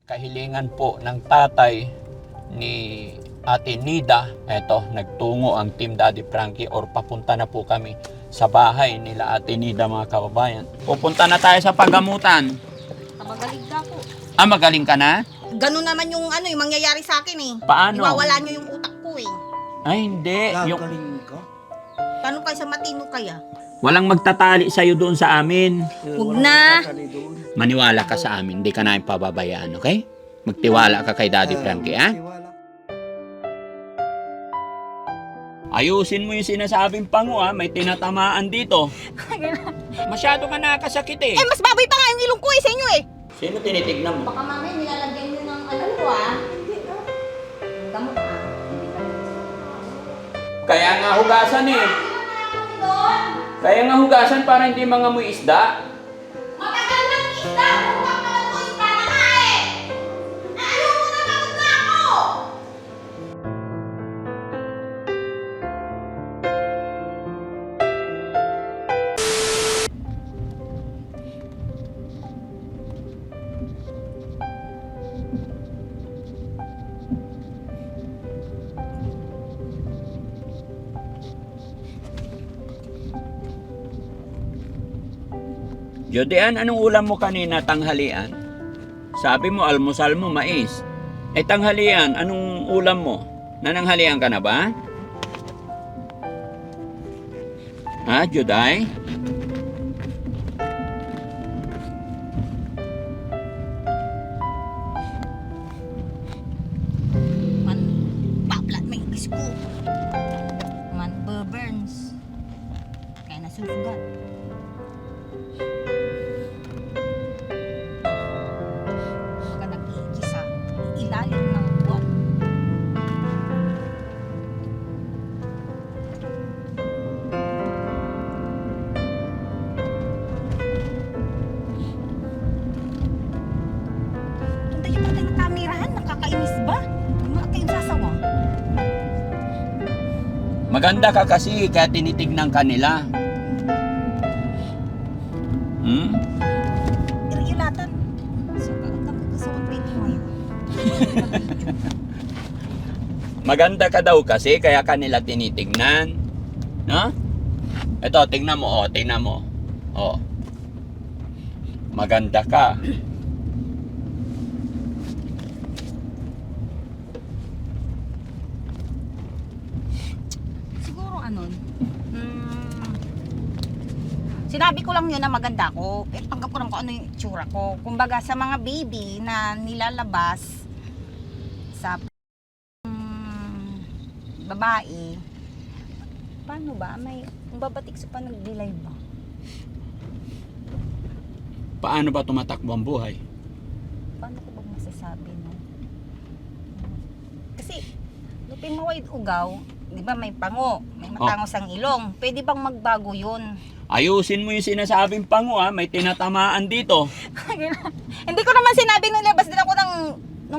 kahilingan po ng tatay ni Ate Nida, eto, nagtungo ang Team Daddy Frankie or papunta na po kami sa bahay nila Ate Nida, mga kababayan. Pupunta na tayo sa paggamutan. Magaling ka po. Ah, magaling ka na? Ganun naman yung yung mangyayari sa akin eh. Paano? Iwawala nyo yung utak ko eh. Ay, hindi. Yung, Galing ka. Paano kayo sa matino kaya? walang magtatali sa'yo doon sa amin. Huwag na. Maniwala ka sa amin, hindi ka namin pababayaan, okay? Magtiwala ka kay Daddy Frankie, ha? Ayusin mo yung sinasabing pango, ha? May tinatamaan dito. Masyado ka nakakasakit, eh. Mas baboy pa nga yung ilong ko eh sa inyo eh. Sino tinitignan mo? Baka mamaya nilalagyan nyo ng ko Hindi na. Gamot Kaya nga hugasan, eh. Kaya nga hugasan para hindi mangamoy isda. Matagal ng isda! Huwag ka lang isda na nga eh! Ayaw mo na magda ako! Judean, anong ulam mo kanina tanghalian? Sabi mo, almusal mo, mais. Eh, tanghalian, anong ulam mo? Nananghalian ka na ba? Ha, Juday? Man, bablat may isko. Man, burns. Kaya nasusugat. Baka nag-iigi sa ilalim ng buwan. Tunda yung patay ng kamerahan, nakakainis ba? Mga kayong sasawa. Maganda ka kasi, kaya tinitignan ka nila. Hmm? Irilatan. So, ang gusto ko pwede mo yun. Maganda ka daw kasi, kaya kanila tinitignan. No? Ito, tingnan mo, oh, tingnan mo. Oh. Maganda ka. Siguro sinabi ko lang yun na maganda ko. Eh, tanggap ko naman kung ano yung itsura ko. Kumbaga sa mga baby na nilalabas sa babae, paano ba? May babatik sa panagbilay ba? Paano ba tumatakbo ang buhay? Paano ko ba masasabi, no? Kasi, lupin mawait ugaw, di ba may pango, may matangos ang ilong. Pwede bang magbago yun? Ayusin mo yung sinasabing pango, ha? May tinatamaan dito. Hindi ko naman sinabi nung labas din ako ng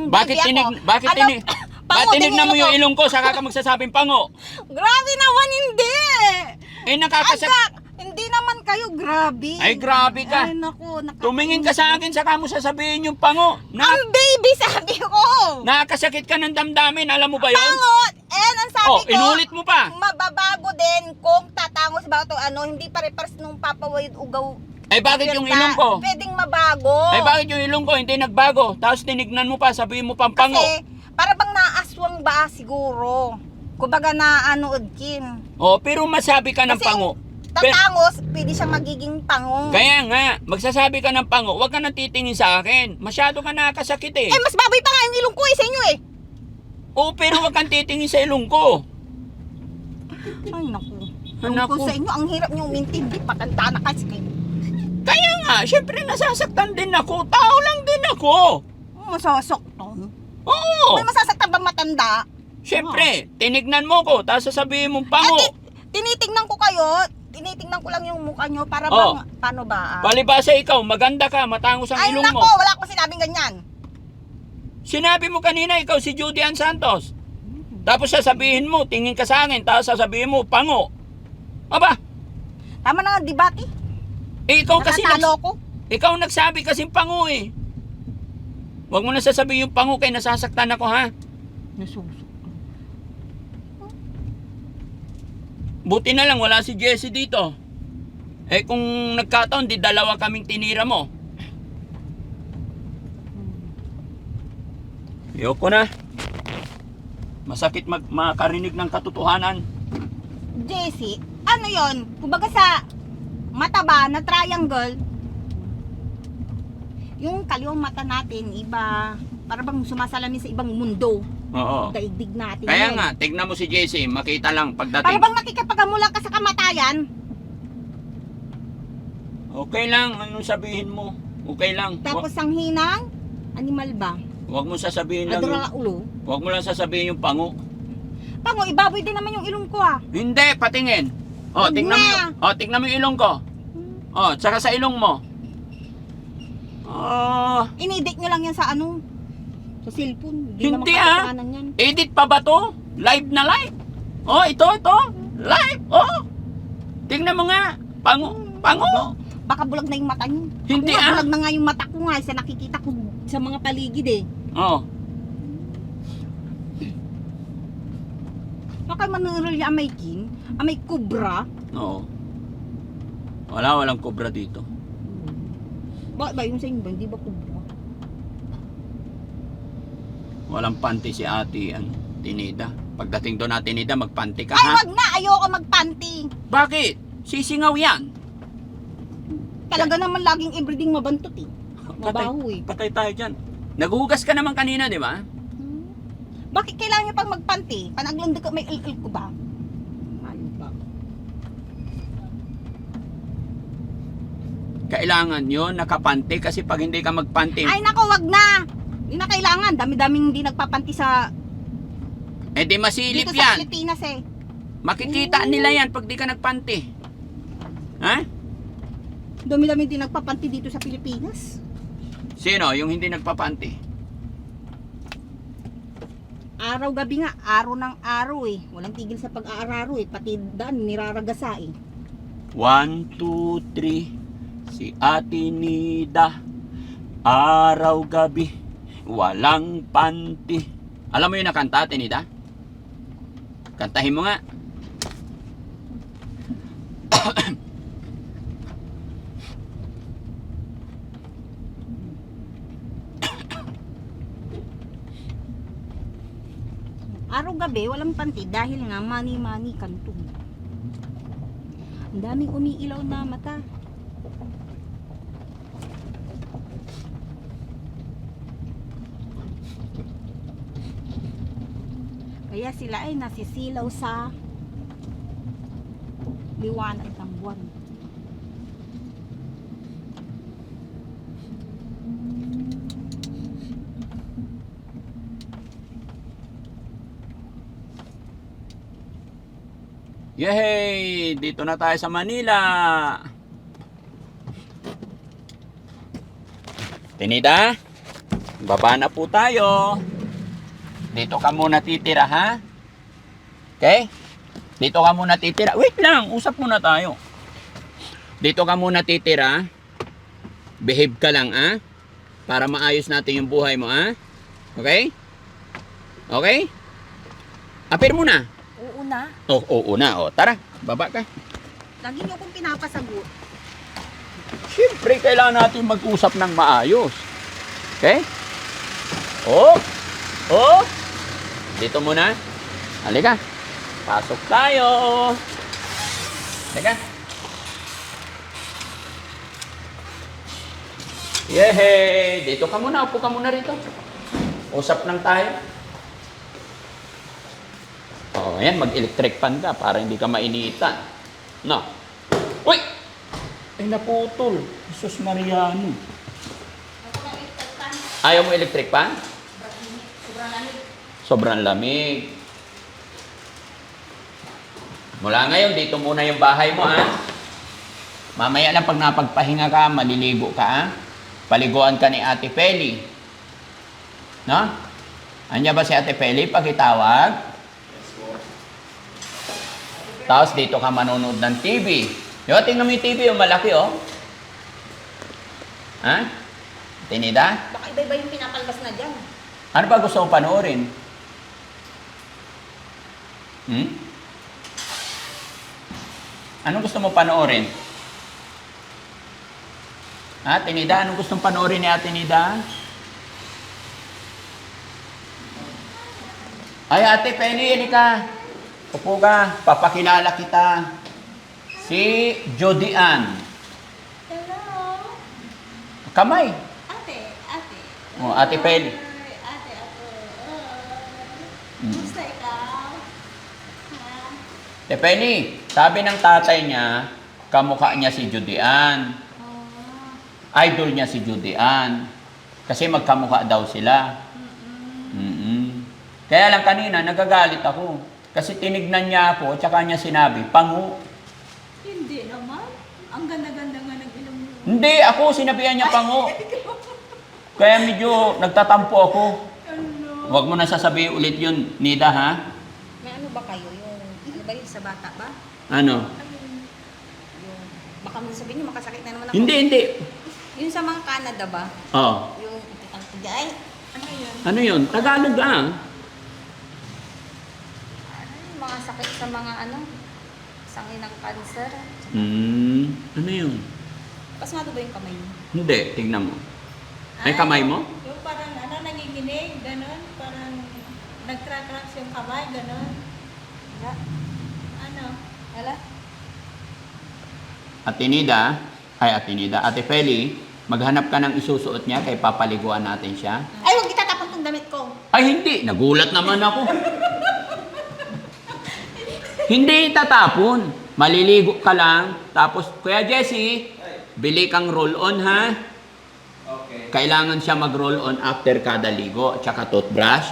Bakit baby tinig, ako. bakit Ano? tinig, Pango, bakit tinignan mo tingin yung ako. ilong ko, saka ka magsasabing pango? Grabe naman, hindi! Eh, nakakasak... Hindi naman kayo, grabe. Ay, grabe ka. Ay, naku, Tumingin ka sa akin, saka mo sasabihin yung pango. Ang baby, sabi ko! Nakakasakit ka ng damdamin, alam mo ba yun? Pangot! Ang sabi Oh, ko, inulit mo pa. mababago din kung tatangos ba ito, hindi pare-pares nung papawid ugaw. Ay, bakit yung ilong ko? Pwedeng mabago. Ay, bakit yung ilong ko hindi nagbago? Tapos tinignan mo pa, sabihin mo pang pango. Kasi, para bang naaswang ba siguro? Kumbaga na kin. Oh, pero masabi ka ng Kasi pango. Pero, Tatangos, pwede siya magiging pango. kaya nga, magsasabi ka ng pango, huwag ka nang titingin sa akin. Masyado ka nakakasakit eh. Mas baboy pa nga yung ilong ko sa inyo eh. Oh, pero huwag kang titingin sa ilong ko. Ay, naku. Ay, Naku. naku. Sa inyo, ang hirap nyo umintindi. Patanda na kasi kayo. Kaya nga, syempre nasasaktan din ako. Tao lang din ako. Masasaktan. Oo. May masasaktan ba matanda? Syempre, tinignan mo ko, tapos sasabihin mong pango. Tinitingnan ko kayo. Tinitingnan ko lang yung mukha nyo para Oh. bang, paano ba? Palibasa ikaw, maganda ka, matangos ang Ay, ilong nako, mo. wala akong sinabing ganyan. Sinabi mo kanina, ikaw si Judy Ann Santos. Tapos sasabihin mo, tingin ka sa akin, tapos sasabihin mo, pango. Aba, Tama na nga, debate. eh, ikaw kasi Nakatalo ko. ikaw nagsabi kasing pango eh. Huwag mo na sasabihin yung pango kay nasasaktan ako, ha? Nasusok. Buti na lang wala si Jessie dito. Eh kung nagkataon, di dalawa kaming tinira mo. Ayoko na. Masakit makarinig ng katotohanan. Jessie, ano yon? Kumbaga sa mataba na triangle, yung kaliwang mata natin, iba, para bang sumasalamin sa ibang mundo. Oo. Daigdig natin. Kaya yun. nga, tignan mo si Jessie, makita lang Para pagdating. bang nakikipagmula ka sa kamatayan. Okay lang, anong sabihin mo? Okay lang. Tapos ang hinang, animal ba? Huwag mo sasabihin lang. Adora ulo. Huwag mo lang sasabihin yung pango. Pango, ibaboy din naman yung ilong ko ah. Hindi, patingin. Oh, Huwag tingnan mo. na. Tingnan mo yung ilong ko. Oh, tsaka sa ilong mo. Oh, Inedit nyo lang yan sa ano? Sa cellphone. Hindi, naman ah. katotohanan yan. edit pa ba to? Live na live. Oh, ito. Live. Oh. Tingnan mo nga. Pango. Baka bulag na yung mata nyo. Hindi, Ako nga, ah. bulag na nga yung mata ko nga sa nakikita ko sa mga paligid eh. Oh. Baka manuruli amay king, amay kubra. Oo. Walang kobra dito. Ba yung sa inyo ba? Hindi ba kubra? Walang panty si ate, Tinida. Pagdating doon na Tinida, magpanty ka, Ay, ha? wag na! Ayoko magpanty. Bakit? Sisingaw yan. Talaga naman laging everything mabantot eh. Mabaho eh. Patay tayo dyan. Naghugas ka naman kanina, di ba? Bakit kailangan nyo pang magpanty? Panaglundag ka, may il ko ba? Ayun ba? Kailangan yun, nakapanty. Kasi pag hindi ka magpanty, Ay nako, wag na! Hindi na kailangan. Dami-daming hindi nagpapanty sa... eh di masilip Dito sa yan. Pilipinas eh. Makikita nila yan pag di ka nagpanty. Ha? Dami-daming hindi nagpapanty dito sa Pilipinas. Sino? Yung hindi nagpapanty? Araw-gabi nga, araw ng araw eh. Walang tigil sa pag-aararo eh. Pati daan, niraragasa eh. 1, 2, 3. Si Ate Nida. Araw-gabi. Walang panty. Alam mo yung nakanta, Ate Nida? Kantahin mo nga. Araw-gabi, walang panty dahil nga mani-mani kantong. Ang daming umiilaw na mata. Kaya sila ay nasisilaw sa liwanag ng buwan. Yehey! Dito na tayo sa Manila. Tinida, baba na po tayo. Dito ka muna titira, ha? Okay? Dito ka muna titira. Wait lang, usap muna tayo. Dito ka muna titira. Behave ka lang, ha? Para maayos natin yung buhay mo, ha? Okay? Okay? Apir muna. Oo na. Oo na. Tara, baba ka. Lagi niyo akong pinapasagot. Siyempre, kailangan natin mag-usap ng maayos. Okay? Oh! Dito muna. Halika. Pasok tayo. Halika. Yehey! Dito ka muna. Upo ka muna rito. Usap lang tayo. Ayan, mag-electric fan ka para hindi ka mainitan. No? Uy! Ay, naputol. Jesus Mariano. Ayaw mo electric fan? Sobrang lamig. Sobrang lamig. Mula ngayon, dito muna yung bahay mo, ha? Mamaya lang pag napagpahinga ka, maliligo ka, ha? Paliguan ka ni Ate Feli. No? Anya ba si Ate Feli? Pakitawag. Tapos dito ka manonood ng TV. Yo, tingnan mo yung TV, yung malaki, oh. Ha? Tinida? Baka iba-iba yung pinapalabas na dyan. Ano ba gusto mong panoorin? Anong gusto mo panoorin? Ate Nida, anong gustong panoorin ni Ate Nida? Ay, Ate Penny, hindi ka. Upo ka, papakilala kita. Si Jody Ann. Hello. Kamay. Ate. Oh, Ate Penny. Ate. Mm. Gusto ikaw? Ha? Ate Penny, sabi ng tatay niya, kamukha niya si Jody Ann. Oh. Idol niya si Jody Ann. Kasi magkamukha daw sila. Kaya lang kanina, nagagalit ako. Kasi tinignan niya ako, tsaka niya sinabi, pangu. Hindi naman. Ang ganda-ganda nga ng ilong mo. Hindi, ako, sinabihan niya pangu. Kaya medyo nagtatampo ako. Ano? Huwag mo na sasabihin ulit yun, Nida, ha? May ano ba kayo? Ano ba yun sa bata ba? Ano? Yung, baka mo sabihin nyo, makasakit na naman ako. Hindi. Yung sa mga Canada ba? Oh. Yung ang tigay. Ano yun? Ano yun? Tagalog ah. Ano, mga sakit sa mga ano? Sangin ng cancer. Ano yun? Pasmado ba yung kamay niyo? Hindi, tingnan mo. Ay, kamay mo? Yung parang nanginginig, ganon. Parang nagtra-tracks yung kamay, ganon. Wala. Ano? Wala. Ate Nida, Ate Feli, maghanap ka ng isusuot niya kay papaliguan natin siya. Ay, huwag itatapon tong damit ko. Ay, hindi. Nagulat naman ako. Hindi itatapon. Maliligo ka lang. Tapos, Kuya Jesse, bili kang roll-on, ha? Okay. Kailangan siya mag-roll-on after kada ligo, tsaka toothbrush.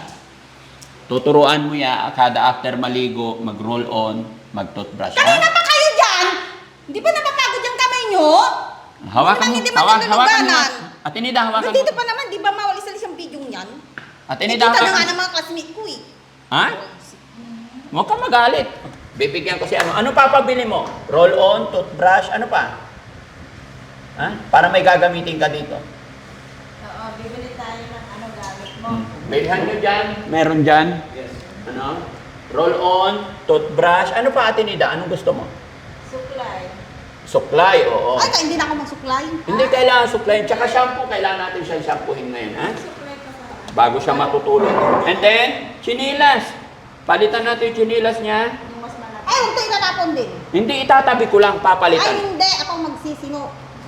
Tuturuan mo ya, kada after maligo, mag-roll-on, mag-toothbrush, ha? Kanina pa kayo dyan! Hindi ba napapagod yung kamay nyo? Hawakan mo, Hindi hawakan mo. matululuganan. Ate Nida, hawakan mo. Nandito pa naman, di ba mawalis-alis yung video niyan? Ate Nida, Nakita na nga hawakan ng mga classmate ko eh. Ha? Huwag kang magalit. Bibigyan ko si ano. Ano papabili mo? Roll-on, toothbrush, ano pa? Ha? Para may gagamitin ka dito. Oo, bibili tayo ng ano gamit mo. Bilhan nyo dyan. Meron dyan. Yes. Ano? Roll-on, toothbrush. Ano pa, Ate Nida? Anong gusto mo? Suklay. Suklay, oo. Ay, hindi na ako magsuklay. Hindi kailangan suklayin. Tsaka shampoo, kailangan natin siya shampoohin ngayon, ha? Suklay pa sa Bago siya matutulog. And then, chinilas. Palitan natin yung chinilas niya. yung mas malaki. Ay, huwag ito itatapon din. Hindi itatabi ko lang, Ay, papalitan. hindi. Ako magsisino.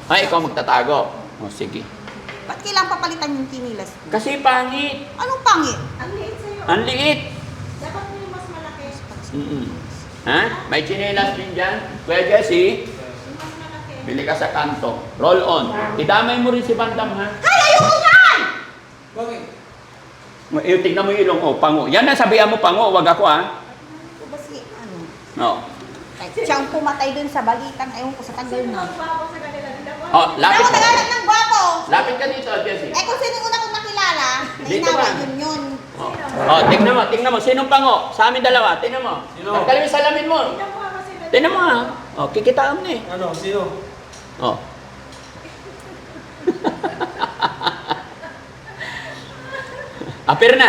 Ay, ikaw magtatago. O, sige. Ba't kailangan papalitan yung kinilas ko? Kasi pangit. Anong pangit? Ang liit sa'yo. Ang liit. Dapat mo yung mas malaki. Ha? May chinelas din dyan. Kuya Jesse, Yung mas malaki. bili ka sa kanto. Roll on. Idamay mo rin si Bandam, ha? Ay, ayoko yan! Bakit? Tignan mo yung ilong. Oh, pango. Yan na, sabihan mo pango. Wag ako, ha? Ito ba si, ano? No. Ay, siyang pumatay dun sa balikan. Ewan ko sa tagal Sino na. ang bago sa kanila? Hindi ako. Oh, Hindi lapit ako ka. nagalat ng gwapo. Lapit ka dito, Jesse. Eh, kung sino yung una kong nakilala, Dito nainawa ba? yun. Oh. Oh, tingnan mo. Sinong pango? Sa amin dalawa. Tingnan mo. Sino? Tanggalin mo yung salamin mo. Hindi ako kasi. Tingnan mo, ha? Oh, kikitaan mo eh. Ano? Sino? Oh. Apir na.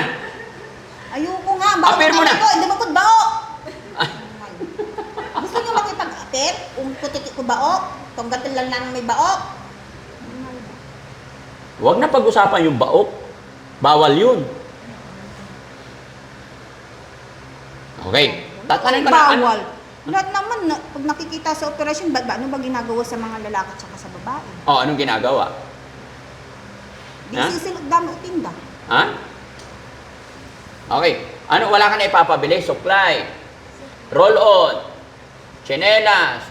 Ayoko nga. Baka Apir mo na. ko, hindi mo ko bao. Gusto niyo makipag-apir? Kung putiki ko bao? Tunggatin lang lang may bao? Huwag na pag-usapan yung baok. Bawal yun. Okay. Tatanay ka na. Ano? Bawal. Lahat naman, pag nakikita sa operasyon, ano ba ginagawa sa mga lalaki at sa babae? Oh, anong ginagawa? Di Ha? sisilog dami o tinda. Ha? Okay. Ano, wala ka na ipapabili? Supply. Roll on. Chinelas.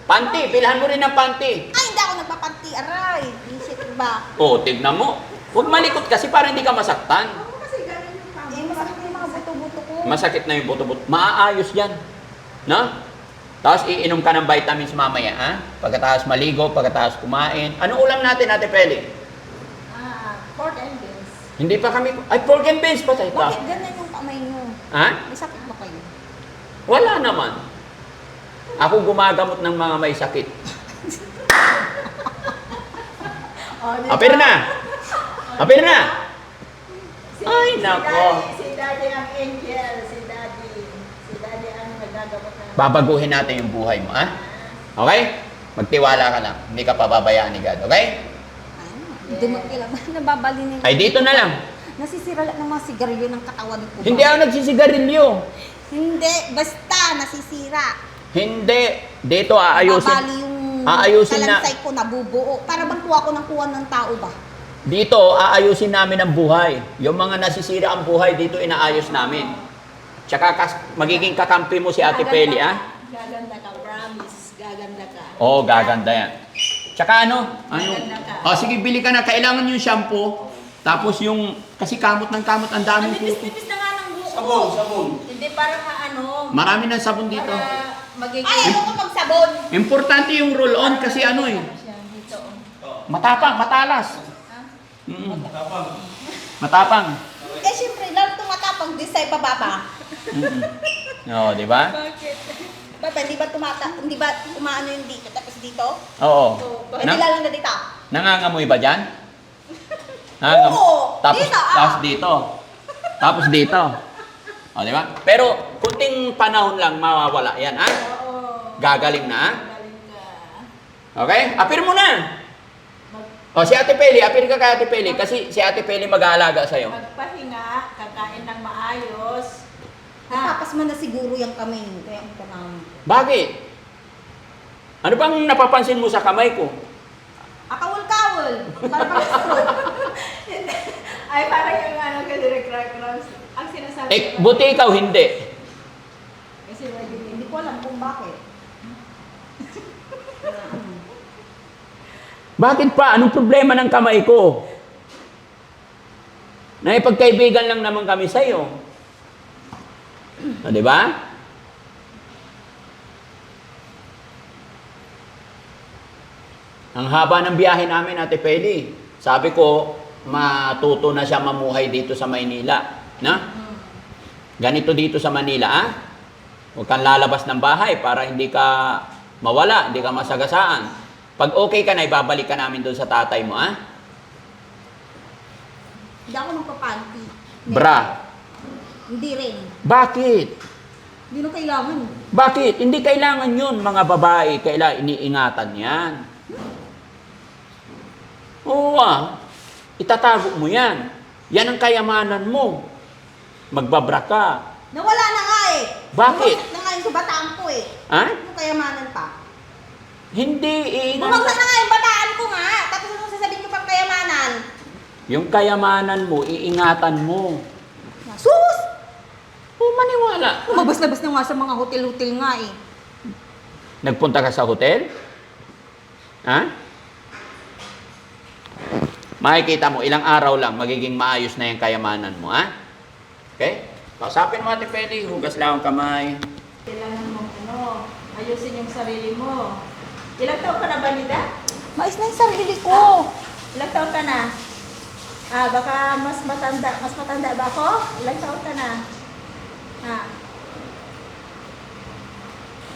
Panty. Pilhan mo rin ng panty. Ay, hindi ako nagpapanti, aray. Isip ba? Oh, tignan mo. Huwag malikot kasi para hindi ka masaktan. Ako kasi ganun yung pamo. Eh, masakit yung mga buto-buto ko. Masakit na yung buto-buto. Maaayos yan. No? Tapos iinom ka ng vitamins mamaya, ha? Pagkatapos maligo, pagkatapos kumain. Anong ulam natin, Ate Peli? Pork and beans. Hindi pa kami... Ay, pork and beans pa tayo. Bakit ganyan yung kamay nyo? Ha? May sakit ba kayo? Wala naman. Ako gumagamot ng mga may sakit. Oh, Apir na! Apir na! Ay, nako. Si Daddy ang angel. Si Daddy ang nagagamot ng... Babaguhin natin yung buhay mo, ha? Okay? Magtiwala ka lang. Hindi ka pababayaan ni God, okay? Hindi mo kailangan nababalinin. Ay, dito na lang. Nasisira lang ng mga sigarilyo ng katawan ko. Hindi ako nagsisigarilyo. Hindi, basta nasisira. Hindi. Dito aayusin. Babali yung Aayusin na. kalansay ko nabubuo. Para bang kuha ko ng kuha ng tao ba? Dito, aayusin namin ang buhay. Yung mga nasisira ang buhay, dito inaayos namin. Tsaka magiging kakampi mo si Ate Peli, ha? Gaganda ka, promise. Gaganda ka. Oo, gaganda yan. Tsaka ano? Gaganda ka. Oh, sige, bili ka na. Kailangan yung shampoo. Tapos yung, kasi kamot ng kamot, ang daming puti. Nipis na nga ng buko. Sabon, sabon. Hindi, parang Marami ng sabon dito. para magiging... Ay, ayoko magsabon. Importante yung roll-on kasi ano eh. Siya, dito. Matapang, matalas. Mm. Matapang. Eh, syempre, lalo tumatapang din sa pababa. Oo, di ba? Bakit? Baba, hindi ba umaano yung dito, tapos dito? Oo. Eh, di lalo na dito. Nangangamoy ba dyan? Nangangam- Oo, Tapos, dito, ah. tapos dito. Tapos dito. O, di ba? Pero, kunting panahon lang mawawala yan, ha? Oo. Gagaling na, ha? Galing ka. Okay? Apir mo na. O, si Ate Peli, apir ka kay Ate Peli kasi si Ate Peli mag-aalaga sa'yo. Magpahinga, kakain ng maayos. Tapas man na siguro yung kamay mo, kaya ang tanong. Bakit? Ano bang napapansin mo sa kamay ko? Akawul-kawul. Para pang stroke. Ay, parang yung ano ka, Direk Rams. Ang sinasabi ko. Buti ikaw hindi. Kasi Hindi ko alam kung bakit. Bakit pa? Anong problema ng kamay ko? Naipagkaibigan lang naman kami sa'yo. O, di ba? Ang haba ng biyahe namin, Ate Peli. Sabi ko, matuto na siya mamuhay dito sa Maynila. Na? Ganito dito sa Manila, ah? Huwag kang lalabas ng bahay para hindi ka mawala, hindi ka masagasaan. Pag okay ka na, ibabalik ka namin doon sa tatay mo, ah? Hindi ako magpapanty. Bra. Hindi rin. Bakit? Hindi na kailangan. Bakit? Hindi kailangan yun, mga babae. Kailangan iniingatan yan. Oo, ah. Itatago mo yan. Yan ang kayamanan mo. Magbabra ka. Nawala na nga eh. Bakit? Bumagsak na nga yung kabataan ko eh. Ha? Yung kayamanan pa. Hindi, Bumagsak na nga yung bataan ko nga. Tapos ano sasabihin ko pang kayamanan? yung kayamanan mo, iingatan mo. Sus! Oo, maniwala. Lumabas-labas na nga sa mga hotel-hotel nga eh. Nagpunta ka sa hotel? Ha? Makikita mo, ilang araw lang, magiging maayos na yung kayamanan mo, ha? Okay? Kausapin mo, Ate Peli, hugas lang ang kamay. Kailangan mong ayusin yung sarili mo. Ilang taon ka na ba, Nida? Mais na yung sarili ko. Ilang taon ka na? Baka mas matanda ba ako? Ilang taon ka na?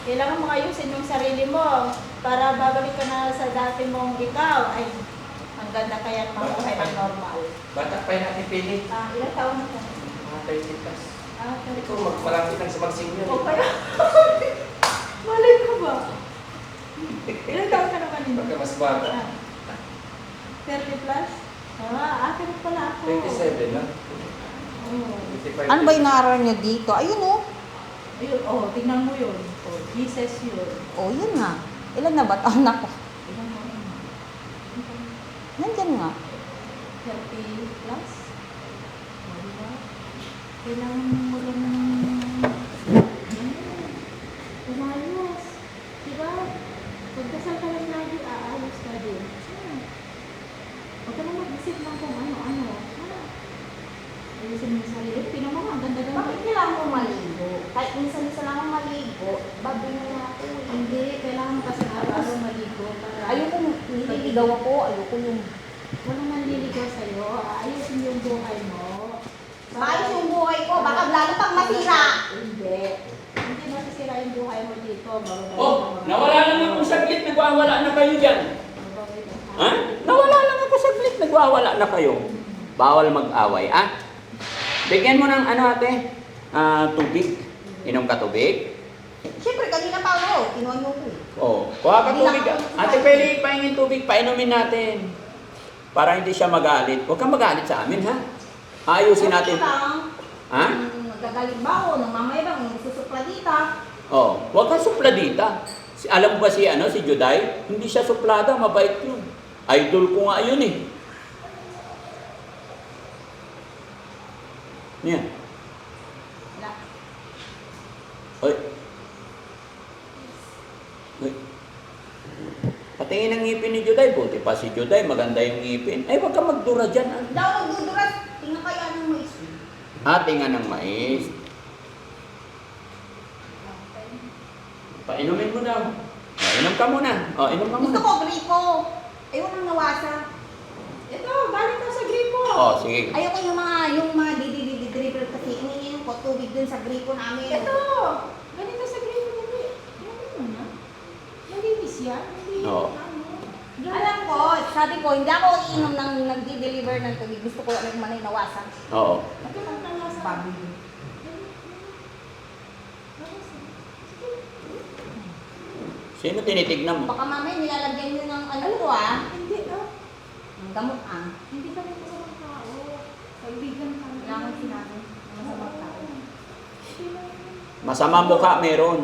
Kailangan mong ayusin yung sarili mo para babalik ka na sa dati mong ikaw. Ay, ang ganda kaya mabuhay ng normal. Bata pa yun Ate Pili. Ilang taon na ka? Mga 30 plus. Ikaw, Ito. malapit lang sa mag-senior. O kaya, malay ka ba? Ilang taon ka naman nito? Pagka mas bata. 30 plus? Akin pala ako. 27 na. Oo. 25. Ano ba yung naaraw niya dito? Ayun oh. Ayun, tingnan mo yun. Jesus yun. Oh, yun nga. Ilan na ba taon na ko? Tingnan mo yun. Nandyan nga. 30 plus? Diba? Kailangan mo lang umayos. Diba? Pagkasal ka lang lagi, aayos ka din. Huwag ka na mag-isip lang kung ano-ano. Ayusin mo yung sarili. Tingnan mo nga, ang ganda-ganda. Bakit kailangan mo maligo? Kahit minsan-minsan lang ako maligo, babi na nga ako eh. Hindi, kailangan mo kasi araw-araw maligo para Ayoko nililigaw ako, ayoko yung walang manliligaw sa'yo. Ayusin yung buhay mo. maayos yung buhay ko, baka lalo pang masira. Hindi. Hindi masisira yung buhay mo dito. Oh, nawala lang ako saglit, nagwawala na kayo dyan. Ha? Nawala lang ako saglit, nagwawala na kayo. Bawal mag-away, ah? Bigyan mo ng ano ate? Tubig. Inom ka tubig? Siyempre, kanina pa ako, kinuha niyo ko. Oh, kuha ka tubig. Ate Peli, pahingin tubig, painumin natin. Para hindi siya magalit. Huwag kang magalit sa amin, ha? Ayusin natin. Ha? Nagagaling ba ako? Nang mamaya bang susupladita? Oh, huwag kang supladita. Alam mo ba si Juday? Hindi siya suplada, mabait yun. Idol ko nga yun eh. Yan. Wala. Oy. Oy. Patingin ang ngipin ni Juday. Buti pa si Juday, maganda yung ngipin. Ay, wag ka magdura dyan. Ah. Hindi ako magduduras. Tingnan kaya ng mais. Tinga ng mais. Painumin mo daw. Inom ka muna. Inom ka muna. Gusto ko gripo. Ayaw nang nawasa. Ito, galing daw sa gripo. Sige. Ayoko yung mga dididididripper kasi iniinom ko tubig dun sa gripo namin. Ito, galing daw sa gripo. Ano na? Malinis yan. Hindi, Oo. Alam ko, sabi ko, hindi ako iinom ng nagdi-deliver ng tubig. Gusto ko lang manay nawasan. Oo. Babi. Sino tinitignan mo? Baka mamaya nilalagyan nyo ng ano to Hindi, no? ng gamot Hindi kami masamang tao. Kaibigan kami. Kailangan sinabi. Masamang tao. Masamang mukha meron.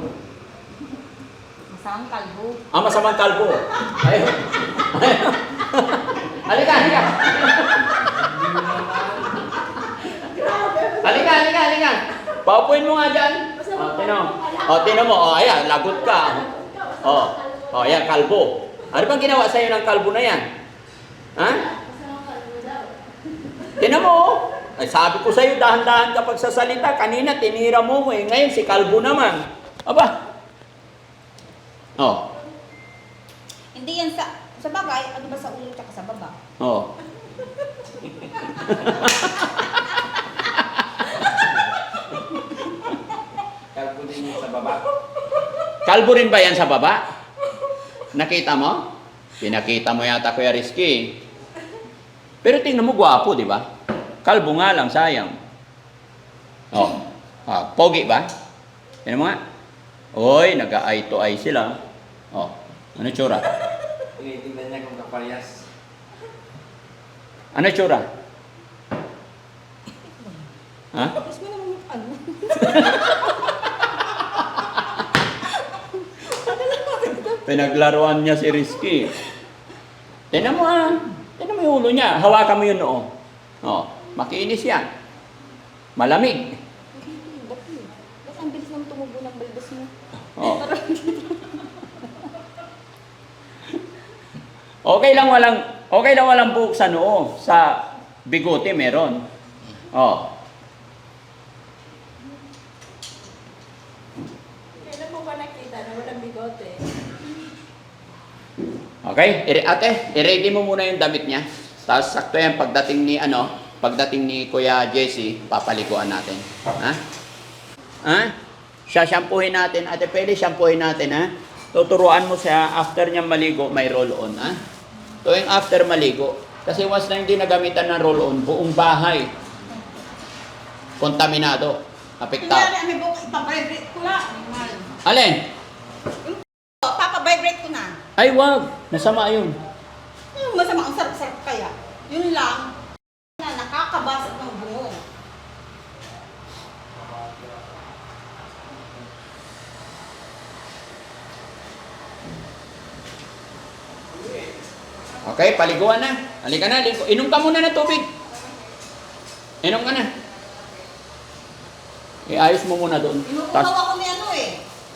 Masamang kalbo. Masamang kalbo. Ayun. Halika. Halika. Paupuin mo nga dyan. Tinan mo. Ayan, lagot ka. Ayan, kalbo. Ano bang ginawa sa'yo ng kalbo na yan? Ha? Tinan mo. Ay, sabi ko sa'yo, dahan-dahan ka pagsasalita. Kanina, tinira mo eh. Ngayon, si kalbo naman. Aba. Hindi yan sa bagay, ano ba sa ulo tsaka sa baba? Kalbo din yung sa baba. Kalbo rin ba yan sa baba? Nakita mo? Pinakita mo yata, Kuya Rizky. Pero tingnan mo, gwapo, di ba? Kalbo nga lang, sayang. Pogi ba? Tingnan mo nga. Oy, nag-eye to eye sila. Ano tsura? Tinitingnan niya kung kaparehas. Ano tsura? Ha? Tapos mo naman yung ano? Pinaglaruan niya si Rizky. Tingnan mo Tingnan mo yung ulo niya. Hawakan mo yung noo. Makinis yan. Malamig. Ba't ang bilis naman tumubo ng balbas mo? Okay lang walang buhok sa noo. Sa bigote meron. Kailan mo ba nakita na walang bigote? Okay? Ate, i-ready mo muna yung damit niya. Tapos sakto yan pagdating ni Kuya Jesse, papaliguan natin. Ha? Shampoohin natin. Ate, pwede shampoohin natin, ha? Tuturuan mo siya, after niya maligo, may roll-on, ha? Tuwing after maligo. Kasi once na hindi nagamitan ng roll-on, buong bahay, kontaminado, apektado. Kunyari, may bukas, ipabibrate ko lang. Alin? Papabibrate ko na. Ay, wag. Nasama yun. Yung masama, ang sarap-sarap kaya. Yun lang, na nakakabasag ng bungo. Okay, paliguan na. Halika na, ligo. Inom ka muna ng tubig. Inom ka na. Iayos mo muna doon. Inuupaw ako ni ano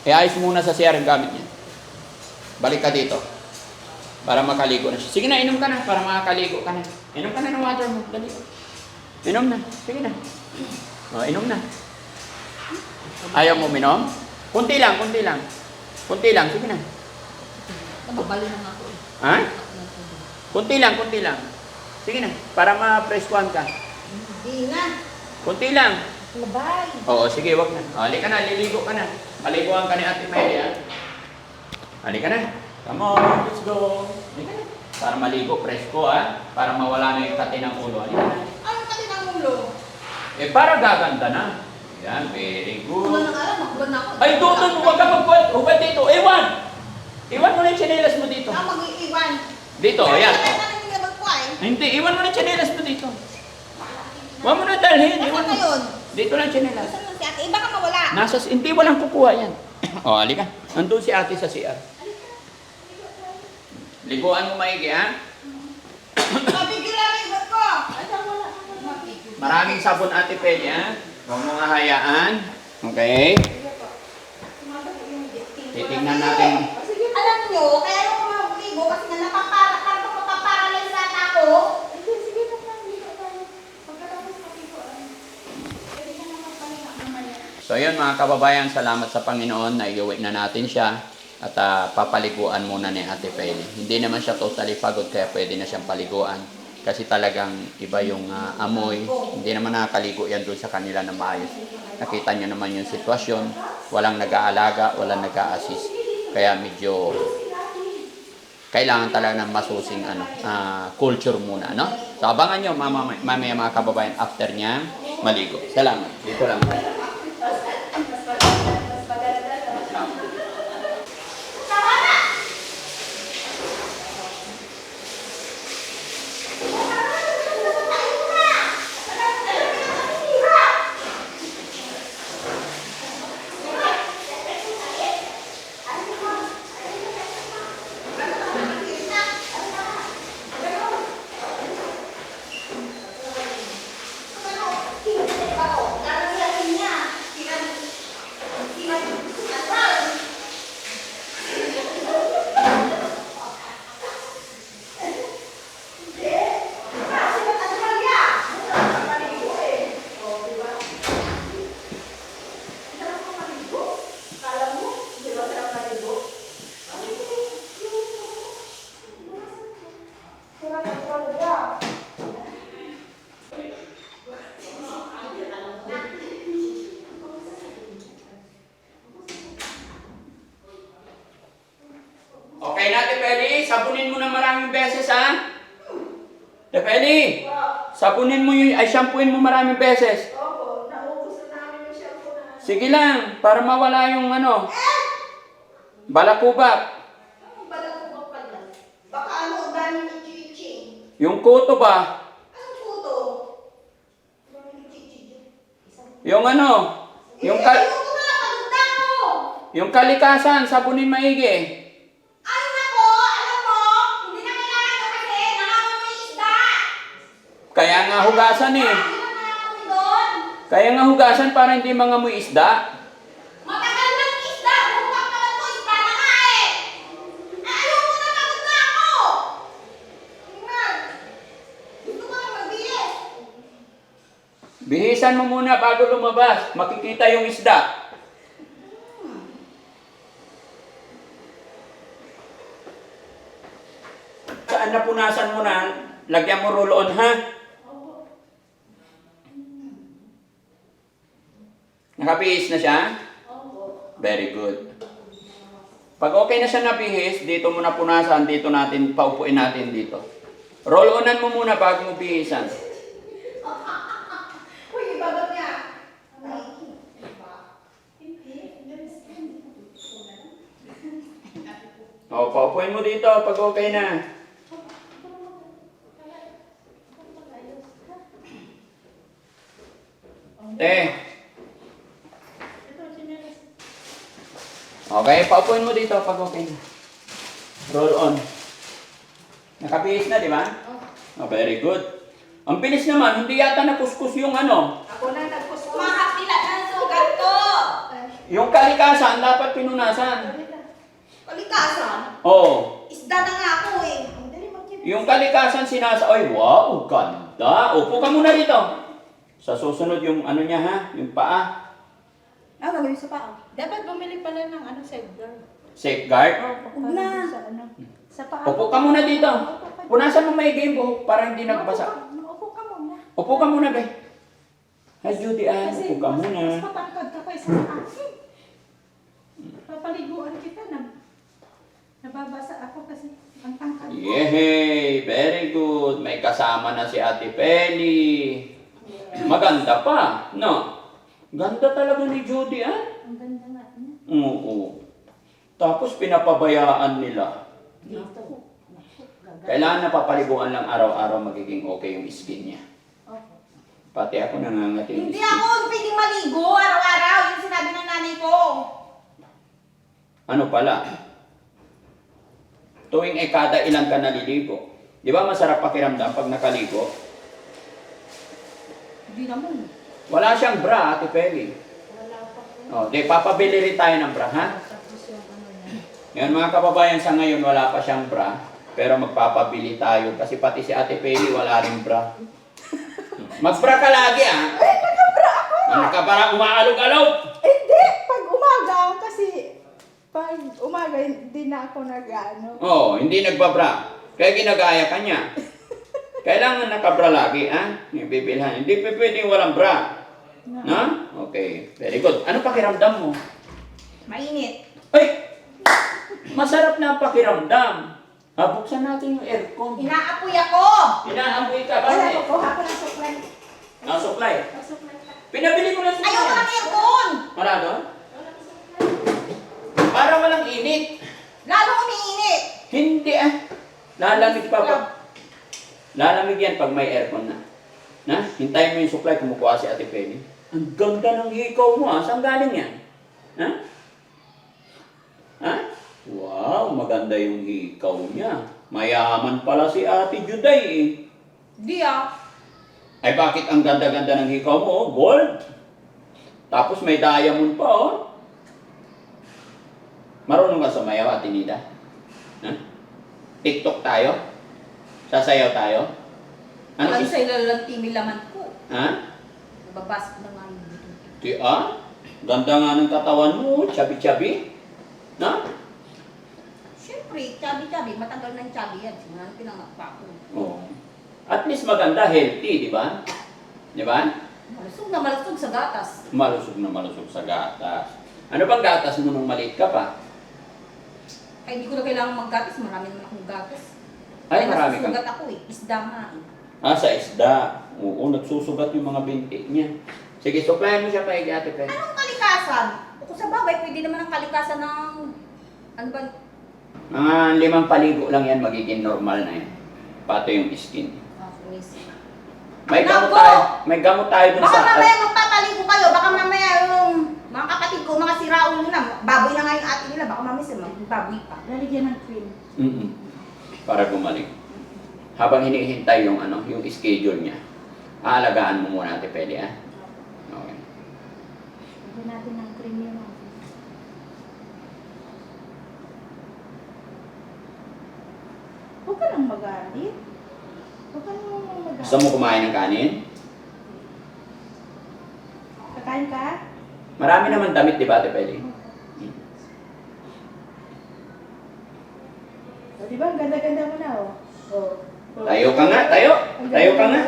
Iayos mo muna sa CR ang gamit niya. Balik ka dito. Para makaligo na siya. Sige na, inom ka na. Para makakaligo ka na. Inom ka na ng water mo. Dali. Inom na. Sige na. Inom na. Ayaw mo minom? Kunti lang. Kunti lang. Sige na. Nababalo na nga ako Ha? Kunti lang. Sige na. Para ma-preskuhan ka. Hindi na. Kunti lang. Labay. Oo, sige, wag na. Halika na, liligo ka na. Paliguan ka ni Ate Mary, ha? Halika na. Come on, let's go. Halika na. Para maligo, presko, ha? Para mawala na yung kati ng ulo. Halika na. Ay, ulo. Eh, para gaganda na. Yan, very Ulo good. nang alam, makubad na ako. Ay, doon, huwag ka magpapagod dito. Iwan! Iwan mo na yung tsinelas mo dito. Ako mag-iiwan. Dito, ayan. Kaya naman yung nilabag ko ay. Hindi, iwan mo na yung tsinelas mo dito. Huwag mo na dalhin. Nasaan Iwan na mo. yun? Dito lang tsinelas. Nasaan na si ate? Iba ka mawala. Hindi, walang kukuha yan. O, halika. Nandun si ate sa CR. Liguan mo maigi, ha? Mabigil lang yung ibat ko. Maraming sabon ate Peli, ha? Huwag mo nga hayaan. Okay? Titignan natin. Alam nyo, kaya ako magligo kasi nga napaparalyze ata ako. Hindi, sige na lang. Dito tayo. Pagkatapos matiguan, pwede ka na magpahinga mamaya. So yun mga kababayan, salamat sa Panginoon na iuwi na natin siya at papaliguan muna ni Ate Peli. Hindi naman siya totally pagod kaya pwede na siyang paliguan kasi talagang iba yung amoy. Hindi naman nakakaligo yan doon sa kanila na maayos. Nakita nyo naman yung sitwasyon, walang nag-aalaga, walang nag-a-assist. Kaya medyo kailangan talaga ng masusing culture muna, no? So abangan nyo mamaya mga kababayan after niya maligo. Salamat. Dito lang. Okay na, Tepeli. Sabunin mo na maraming beses, ha? Tepeli, sabunin mo yung, shampooin mo maraming beses. Opo, naubos na namin yung shampoo na. Sige lang, para mawala yung balakubak. Anong balat ko ba pala? Baka ano, ang dami ni Chiching. Yung kuto ba? Anong puto? Ang dami ni Chiching. Yung yung, Ayoko na, paganda ko. yung kalikasan, sabunin maigi. Ay nako, alam mo, hindi na kailangan ko kasi nangamoy mo yung isda. Kaya nga hugasan eh. Hindi na nangamoy doon. Kaya nga hugasan para hindi mangamoy isda. Matagal ng isda, bumak naman ko isda na nga eh. Ayoko na, pagod na ako. Tingnan. Gusto ko na magbihis. Bihisan mo muna bago lumabas. Makikita yung isda. Saan napunasan mo na, lagyan mo roll-on, ha? Nakabihis na siya? Very good. Pag okay na siya nabihis, dito mo na punasan, dito natin, paupuin natin dito. Roll-onan mo muna bago mo bihisan. Uy, ibabat niya. O, paupuin mo dito pag okay na. Okay, paupuin mo dito pag okay na. Roll on. Nakabihis na, di ba? Oh, very good. Ang bilis naman, hindi yata nakuskus yung Ako na nagpusto. Makakila ng sugat ko. yung kalikasan dapat pinunasan. Kalikasan. Oh, Isda na nga ako eh. Ang dali mag-ibig. yung kalikasan ay wow, ganda. Upo ka muna dito. Sa susunod yung niya ha, yung paa. Ah, gagawin sa paa. Dapat bumili pala ng safeguard. Safeguard. Huwag na. Sa sa paa. Upo ka muna dito. Punasan mo maigi yung buhok para hindi nagbasa. Upo ka muna. Upo ka muna, be. Hi, Judy Ann. Kasi Upo ka mas muna. matangkad ka kaysa sa akin. Papaliguan kita na. Nababasa ako kasi ang tangkad ko. Yehey! Very good. May kasama na si Ate Peli. Maganda pa, no? Ganda talaga ni Judy, ah? Ang ganda nga niya. Oo. Tapos pinapabayaan nila. Dito. Naku, gaga. Kailangan napapaliguan lang araw-araw magiging okay yung skin niya. Opo. Pati ako nangangati yung Hindi skin. ako pwedeng maligo araw-araw. Yung sinabi ng nanay ko. Ano pala? Tuwing kada ilan ka naliligo. Di ba masarap pakiramdam pag nakaligo? Hindi naman. Wala siyang bra, Ate Peli. Wala pa po. O, di papabili rin tayo ng bra, ha? Tapos yung ano niya. Ngayon mga kababayan, sa ngayon wala pa siyang bra. Pero magpapabili tayo kasi pati si Ate Peli wala rin bra. Mag-bra ka lagi, ah. Eh, nagabra ako. Ano ka parang umaalog-alog? Hindi, pag umaga kasi pag umaga hindi na ako nag-ano. Oo, hindi nagbabra. Kaya ginagaya ka niya. Kailangan nakabra lagi, ha? Bibilhan. Hindi pwedeng walang bra. Na? Okay, very good. Ano pakiramdam mo? Mainit. Ay! Masarap na ang pakiramdam. Buksan natin yung aircon. Inaapoy ako. Inaamoy ka. Wala Bakit? ko, kuha ko ng supply. Supply. Pasok na ka. Pinabili ko na supply. Ayaw ko ng aircon. Wala doon? Wala pa sa Para walang init. Lalo umiinit. Hindi ah. Lalamig pa pa. Lalamig yan pag may aircon na. Na? Hintayin mo yung supply, kumukuha si Ate Penny. Ang ganda ng hikaw mo ah. Saan galing yan? Ha? Ha? Wow, maganda yung hikaw niya. Mayaman pala si Ate Juday eh. Di ah. Ay bakit ang ganda-ganda ng hikaw mo? Oh? Gold. Tapos may diamond pa oh. Marunong ka sumayaw, Ate Nida? Ha? TikTok tayo? Sasayaw tayo? Ano Alam sa ilalang timi laman ko. Ha? Nababasok na nga yung dito. Di ah? Ganda nga ng katawan mo, chabi-chabi. Na? Siyempre, chabi-chabi. Matagal na yung chabi yan. Simula pinangat pa ako. Oh. At least maganda, healthy, di ba? Di ba? Malusog sa gatas. Malusog na malusog sa gatas. Ano bang gatas mo nung maliit ka pa? Ay, hindi ko na kailangan maggatas. Marami naman akong gatas. Ay, marami kang... nasusugat ako eh. Isda nga eh. Sa isda. Oo, nagsusugat yung mga binti niya. Sige, supplyan mo siya pa Ate Penny. Anong kalikasan? Kung sa bagay, pwede naman ang kalikasan ng... Ano ba? Mga 5 paligo lang yan, magiging normal na yan. Pati yung skin. May gamot Nako! tayo. May gamot tayo dun Baka sa... mamaya magpapaligo kayo. Baka mamaya yung mga kapatid ko, mga siraulo na. Baboy na nga yung ate nila. Baka mamaya sila baboy pa. Lalagyan ng cream. Mm-mm. Para gumaling. Habang hinihintay yung ano, yung schedule niya. Aalagaan mo muna Ate Peli, ha? Okay. Lagyan natin ng cream yun. Huwag ka nang magalit. Huwag ka nang magalit. Gusto mo kumain ng kanin? Kakain ka? Marami naman damit, di ba Ate Peli? O, di ba? Ang ganda-ganda mo na, oh. Oh. Tayo ka nga, tayo. Tayo ka nga.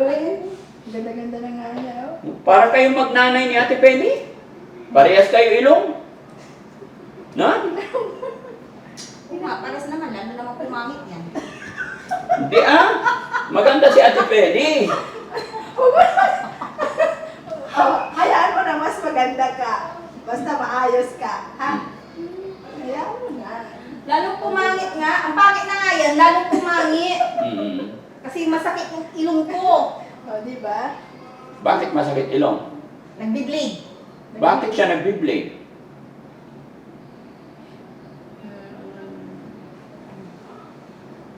Ay, ang ganda-ganda na nga niya, oh. Para kayong magnanay ni Ate Penny. Parehas kayo ilong. Na? Oo nga, pares naman. Lalo naman pumangit yan. Hindi ah. Maganda si Ate Penny. Oh, hayaan mo na mas maganda ka. Basta maayos ka, ha? Hayaan mo na. Lalong pumangit nga. Ang pangit na nga yan, lalong pumangit. Mm. Kasi masakit yung ilong ko. O, di ba? Bakit masakit ilong? Nagbi-blade. Bakit siya nagbi-blade?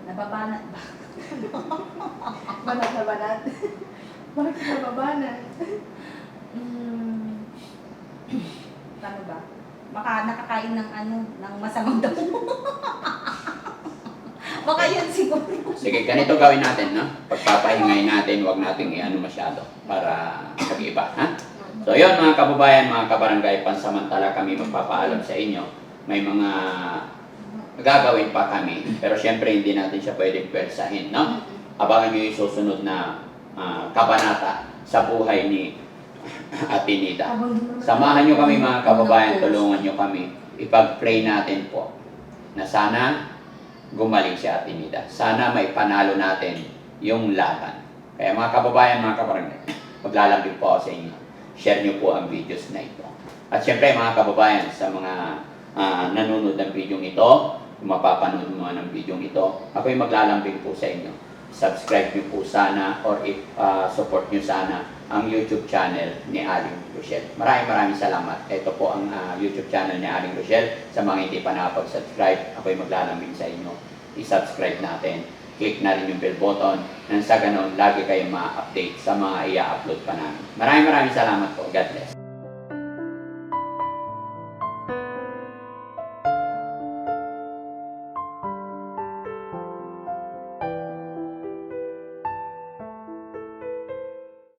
Nababanat ba? Banat na banat. Bakit nababanat? Paano ba? Baka nakakain ng ano, ng masamang damo. Baka yun siguro. Sige, ganito gawin natin, no? Pagpapahingayin natin, huwag nating i-ano masyado para mag-iba, ha? So, yun mga kababayan, mga kabarangay, pansamantala kami magpapaalam sa inyo. May mga gagawin pa kami, pero syempre hindi natin siya pwedeng pwersahin, no? Abangan nyo yung susunod na kabanata sa buhay ni Ate Nida. Samahan nyo kami mga kababayan, tulungan nyo kami. Ipag-pray natin po na sana gumaling si Ate Nida. Sana may panalo natin yung laban. Kaya mga kababayan, mga kabarangay, maglalambing po ako sa inyo. Share nyo po ang videos na ito. At syempre mga kababayan, sa mga nanonood ng video ito, kung mapapanood mo ng video ito, ako'y maglalambing po sa inyo. Subscribe nyo po sana or support nyo sana ang YouTube channel ni Aling Rochelle. Maraming salamat. Ito po ang YouTube channel ni Aling Rochelle. Sa mga hindi pa nakapag-subscribe, ako'y maglalambing sa inyo. I-subscribe natin. Click na rin yung bell button nang sa ganon, lagi kayong ma-update sa mga i-upload pa namin. Maraming salamat po. God bless.